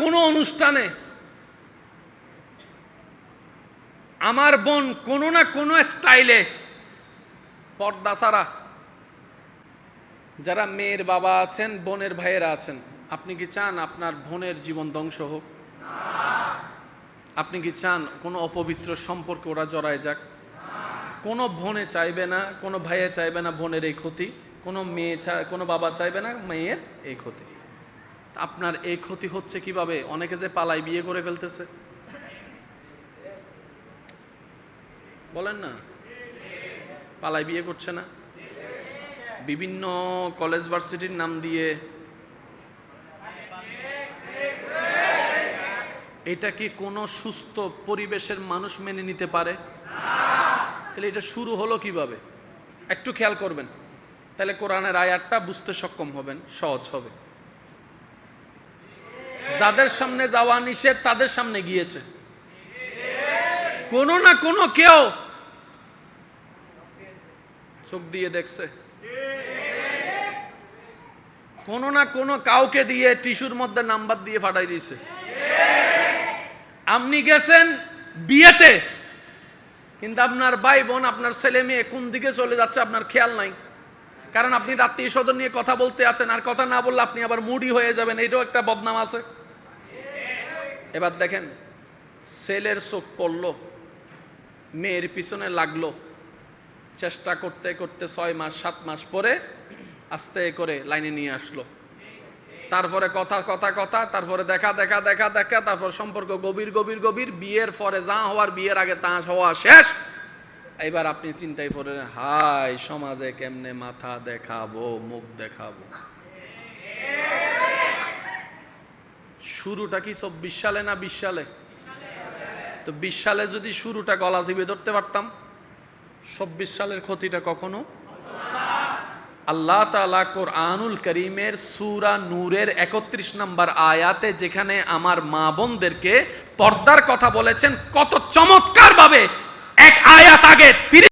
কোনো অনুষ্ঠানে আমার বোন কোনো না কোনো স্টাইলে পর্দা ছাড়া, যারা মেয়ের বাবা আছেন, বোনের ভাইয়েরা আছেন, আপনি কি চান আপনার বোনের জীবন ধ্বংস হোক? আপনি কি চান কোনো অপবিত্র সম্পর্কে ওরা জড়ায় যাক? কোনো বোনে চাইবে না, কোনো ভাইয়ে চাইবে না বোনের এই ক্ষতি, কোনো মেয়ে কোনো বাবা চাইবে না মেয়ের এই ক্ষতি। আপনার এই ক্ষতি হচ্ছে কিভাবে? অনেকে যে পালাই বিয়ে করে ফেলতেছে, বলেন না, পালাই বিয়ে করছে না, বিভিন্ন কলেজ ভার্সিটির নাম দিয়ে। এটা কি কোনো সুস্থ পরিবেশের মানুষ মেনে নিতে পারে? তাহলে এটা শুরু হলো কিভাবে? একটু খেয়াল করবেন, তাহলে কোরআনের আয়াতটা বুঝতে সক্ষম হবেন, সহজ হবে। যাদের সামনে যাওয়া নিষেধ তাদের সামনে গিয়েছে, কোনো না কোনো কেউ চোখ দিয়ে দেখছে, কোনো না কোনো কাউকে দিয়ে টিস্যুর মধ্যে নাম্বার দিয়ে ফাটাই দিয়েছে। আপনি গেছেন বিয়েতে, কিন্তু আপনার ভাই বোন, আপনার ছেলে মেয়ে কোন দিকে চলে যাচ্ছে আপনার খেয়াল নাই, কারণ আপনি আত্মীয় স্বজন নিয়ে কথা বলতে আছেন, আর কথা না বললে আপনি আবার মুডি হয়ে যাবেন, এইটাও একটা বদনাম আছে। এবার দেখেন, ছেলের চোখ পড়লো, মেয়ের পিছনে লাগলো, চেষ্টা করতে করতে 6 মাস 7 মাস পরে আস্তে করে লাইনে নিয়ে আসলো, তারপরে কথা কথা কথা, তারপরে দেখা দেখা দেখা দেখা, তারপর সম্পর্ক গভীর গভীর গভীর, বিয়ের পরে যা হওয়ার বিয়ের আগে তা হওয়া শেষ। এবার আপনি চিন্তায় পড়লেন, হাই সমাজে কেমনে মাথা দেখাবো, মুখ দেখাবো। শুরুটা কি 24 সালে না 20 সালে? তো 20 সালে যদি শুরুটা গলা চিপে ধরতে পারতাম, 24 সালের ক্ষতিটা কখনো। আল্লাহ তাআলা কোরআনুল কারীমের সূরা নূরের 31 নম্বর আয়াতে যেখানে আমার মা বোনদেরকে পর্দার কথা বলেছেন, কত চমৎকার ভাবে এক আয়াত আগে